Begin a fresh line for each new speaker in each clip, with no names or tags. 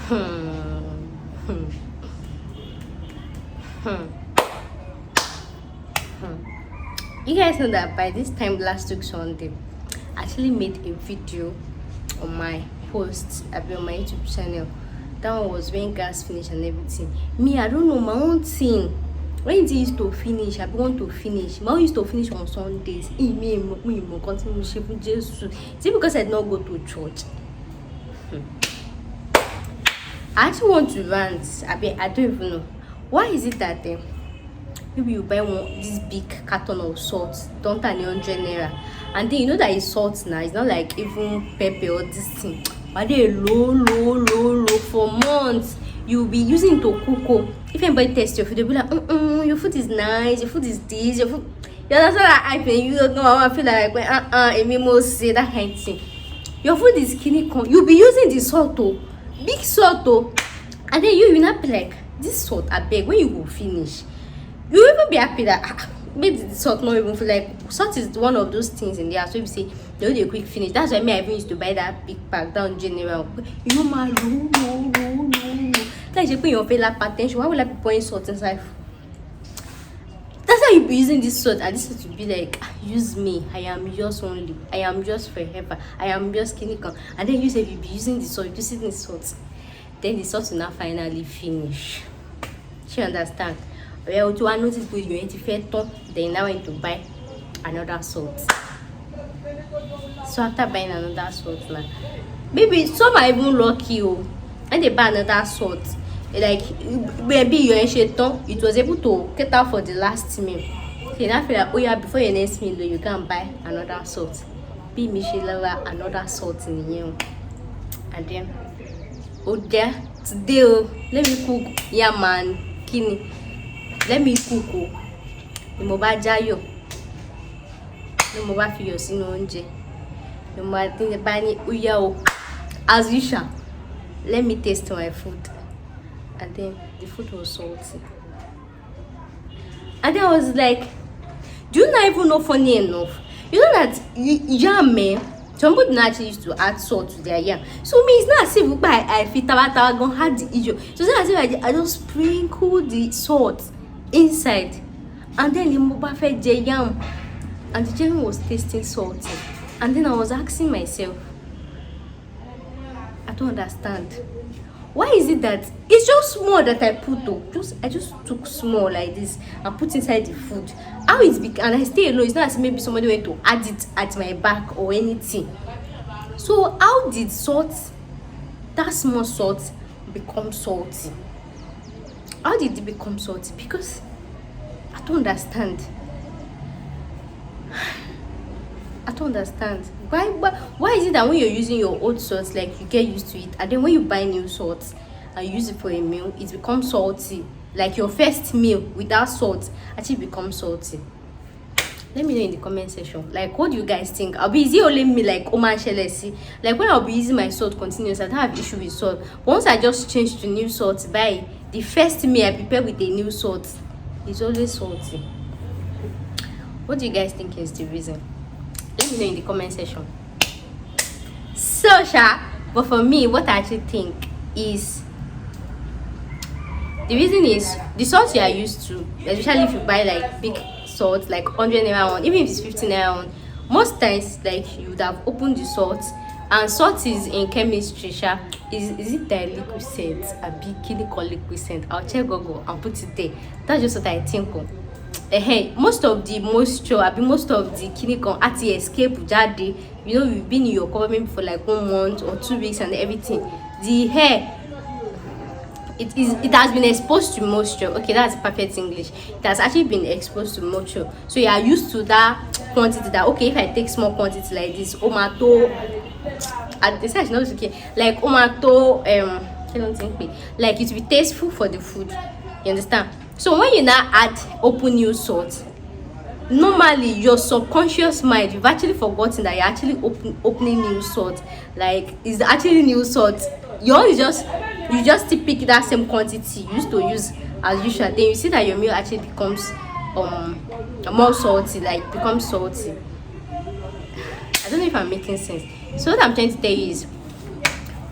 Hmm. Hmm. Hmm. You guys know that by this time last week Sunday, I actually made a video on my post on my YouTube channel. That one was when gas finished and everything. Me, I don't know my own thing. When it used to finish, I want to finish. My own used to finish on Sundays. Continue shipping Jesus. Is it because I did not go to church? I actually want to rant. I don't even know. Why is it that maybe you buy this big carton of salt, don't turn 100 naira, and then you know that it's salt now, it's not like even pepper or this thing, but they low for months. You'll be using to cook. If anybody tests your food, they'll be like, your food is nice, your food is this, your food. You understand that I pay you don't know. I feel like when Emimo say that kind of thing. Your food is skinny corn. You'll be using the salt, big salt, and then you will not be like, this salt, I beg, when you will finish. You will even be happy that maybe the salt not even feel like salt is one of those things in there. So if you say they do a quick finish, that's why I even used to buy that big pack down general. You know my low. Like you put your face like potential. Why would I be pouring salt inside? That's why you be using this salt, and this is to be like, use me. I am yours only. I am yours forever. I am yours skinny con. And then you say you be using the salt, using the salt. Then the salt will not finally finish. You understand? Well, to I notice good you ain't then now went to buy another salt. So after buying another salt now, maybe some are even lucky and they buy another salt. Like maybe you ain't it was able to cater for the last meal. Okay, now feel like before your next meal you can buy another salt. Be Michelle another salt in the year. And then there today let me cook man kini. Let me cook ni mo bá jáyọ̀ ni mo bá fi yọ̀ sínú oúnjẹ ni mo bá tin bá ní oya o as usual. Let me taste my food, and then the food was salty, and then I was like, do you not even know funny enough? You know that yam, somebody actually used to add salt to their yam. So me, it's not as if I feel tawa gonna had the issue. So it's not as if I just sprinkle the salt inside, and then the moba yam, and the yam was tasting salty, and then I was asking myself, I don't understand. Why is it that it's just small that I put I just took small like this and put inside the food? How it's big and I stay alone. It's not as maybe somebody went to add it at my back or anything. So how did that small salt become salty? How did it become salty? Because I don't understand. I don't understand. Why is it that when you're using your old salt, like you get used to it, and then when you buy new salt and use it for a meal, it becomes salty? Like your first meal without salt actually becomes salty. Let me know in the comment section. Like, what do you guys think? Is it only me like Oman Shelesi? Like when I'll be using my salt continuously, I don't have issue with salt. Once I just change to new salt, by the first meal I prepare with a new salt, it's always salty. What do you guys think is the reason? Let me know in the comment section. So but for me, what I actually think is the reason is the salt you are used to, especially if you buy like big salt, like 100 naira one, even if it's 15 naira one, most times like you would have opened the salt, and salt is in chemistry is it the liquid scent? A big chemical liquid scent. I'll check Google and put it there. That's just what I think. Most of the moisture, most of the chemical at the escape jade, you know, you've been in your cover for like 1 month or 2 weeks and everything. The hair, it has been exposed to moisture. Okay, that's perfect English. It has actually been exposed to moisture, so you are used to that quantity. That okay, if I take small quantity like this, omato, at the size not okay, like omato, I don't think like it will be tasteful for the food. You understand? So when you now add open new salt, normally your subconscious mind, you've actually forgotten that you're actually opening new salt. Like it's actually new salt. You just pick that same quantity you used to use as usual. Then you see that your meal actually becomes more salty, like becomes salty. I don't know if I'm making sense. So what I'm trying to tell you is,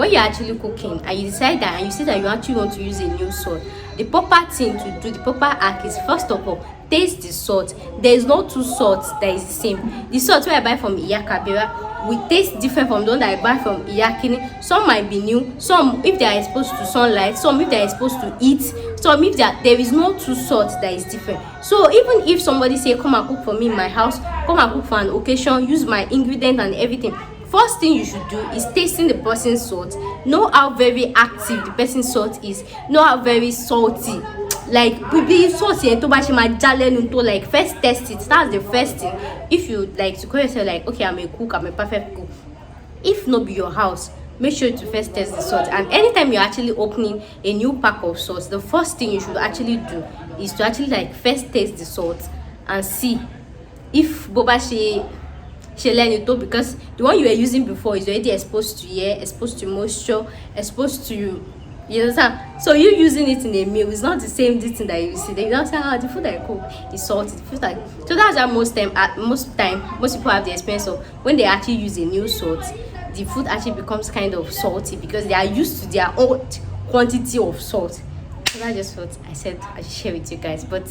when you're actually cooking and you decide that and you see that you actually want to use a new salt, the proper thing to do, the proper act is first of all taste the salt. There is no two salts that is the same. The salt wey I buy from Iyakabera will taste different from the one that I buy from Iyakini. Some might be new, some if they are exposed to sunlight, some if they are exposed to heat, some if there is no two salts that is different. So even if somebody say come and cook for me in my house, come and cook for an occasion, use my ingredient and everything, first thing you should do is tasting the person's salt. Know how very active the person's salt is, know how very salty, like maybe salt yẹn tó bá ṣe máa já lẹ́nu tó, like first test it. That's the first thing. If you like to call yourself like okay, I'm a cook, I'm a perfect cook, if not be your house, make sure to first test the salt. And anytime you're actually opening a new pack of salt, the first thing you should actually do is to actually like first taste the salt and see if boba she learn it, because the one you were using before is already exposed to air, exposed to moisture, exposed to, you understand? So you using it in a meal is not the same thing that you see. They don't say, the food I cook is salty. The food so that's why most people have the experience of when they actually use a new salt, the food actually becomes kind of salty because they are used to their own quantity of salt. So that's just what I said I should share with you guys. But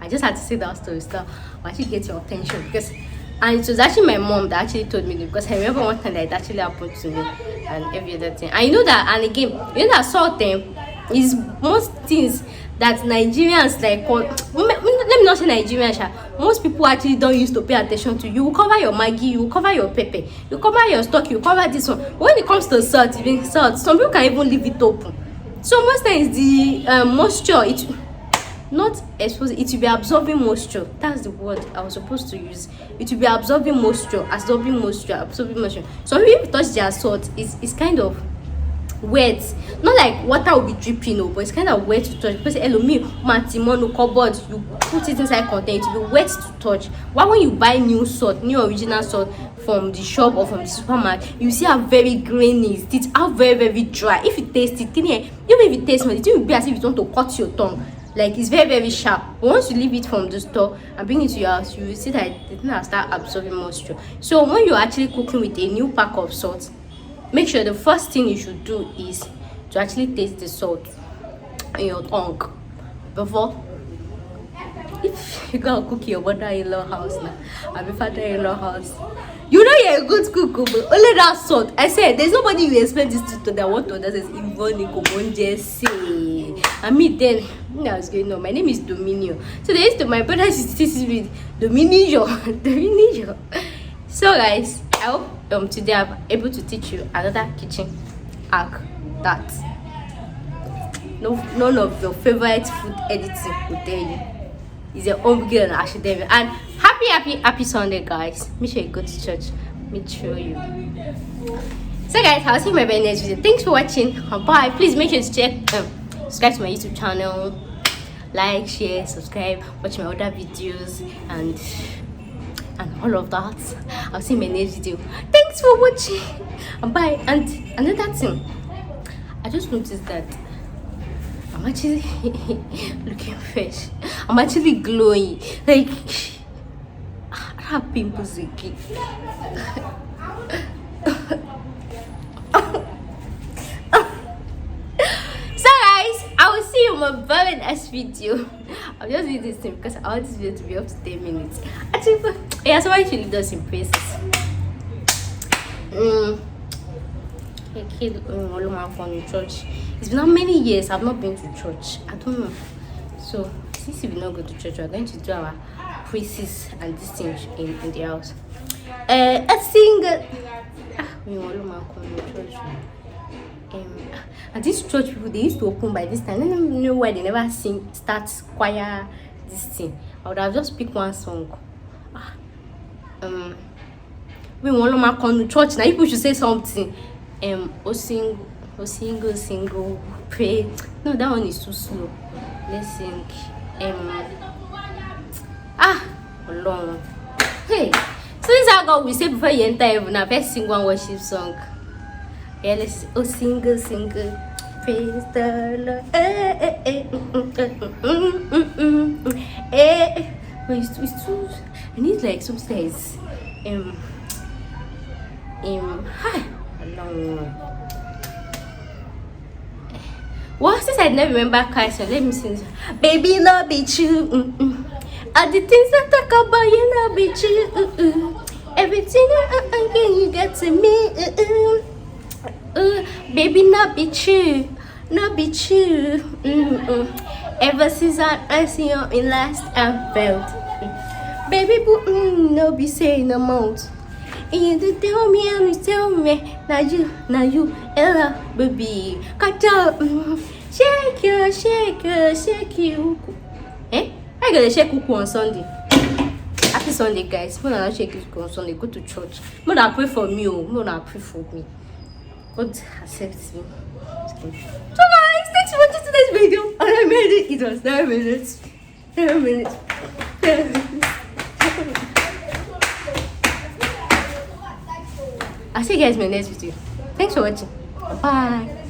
I just had to say that story so I actually get your attention, because and it was actually my mom that actually told me this, because I remember one time that it actually happened to me and every other thing. And you know that, and again, you know that salt is most things that Nigerians like, let me not say Nigerians, most people actually don't used to pay attention to. You will cover your Maggi, you will cover your pepper, you cover your stock, you cover this one. When it comes to salt, even salt, some people can even leave it open. So most times the moisture, it not exposed, it will be absorbing moisture. That's the word I was supposed to use. It will be absorbing moisture. So if you touch their salt, it's kind of wet, not like water will be dripping, but it's kind of wet to touch, because hello me matimono cupboard, you put it inside container, it will be wet to touch. Why when you buy new salt, new original salt from the shop or from the supermarket, you see how very grainy is it, how very dry. If you taste it, even if you taste it will be as if you want to cut your tongue. Like it's very sharp. But once you leave it from the store and bring it to your house, you will see that the thing will start absorbing moisture. So when you're actually cooking with a new pack of salt, make sure the first thing you should do is to actually taste the salt in your tongue before. If you go cook your mother-in-law house now, or your father-in-law house, you know you're a good cook, but only that salt. I said there's nobody you expect this to that want to that says Yvonne just say. I mean then I was going on. My name is Dominio. So they used to my brother used to teach me Dominio. Dominio. So guys, I hope today I'm able to teach you another kitchen hack that none of your favorite food editing will tell you. It's a home girl and Ashley David. And happy Sunday, guys. Make sure you go to church. Make sure you. So guys, I'll see you in my very next video. Thanks for watching. Bye. Please make sure to subscribe to my YouTube channel, like, share, subscribe, watch my other videos and all of that. I'll see you in my next video. Thanks for watching. Bye. And another thing, I just noticed that I'm actually looking fresh. I'm actually glowing. Like I have pimples again. So guys, I will see you in my very next video. I'll just do this thing because I want this video to be up to 10 minutes. Actually, yeah, somebody should leave us in praises. A kid from church. It's been how many years I've not been to church. I don't know. So since we not go to church, we're going to do our praises and this thing in the house. Let's sing. And these church people, they used to open by this time. I don't know why they never start choir this thing. I would have just picked one song. We want to come to church now. People should say something. Single, pray. No, that one is too slow. Let's sing. Long. Hey, so this is how God we say before you enter heaven. Now, let's sing one worship song. Yeah, let's single, praise the Lord. It's too. I need like some says. Hi. No. Well, since I never remember Carson, let me sing. Baby, love be true. All the things I talk about, you know, be true. Everything you get to me. Baby, not be true. Not be true. Ever since I see you in last and felt. Baby, no be saying no mouth. And you tell me, and you tell me, now you, Ella, baby, catch up, shake you, Eh? I gotta shake kuku on Sunday. Happy Sunday, guys. When I shake kuku on Sunday, go to church. When I pray for me, when I pray for me. God accepts me. So guys, thanks for watching today's video. And I made it. It was 9 minutes. 10 minutes. 10 minutes. I'll see you guys in my next video. Thanks for watching. Bye.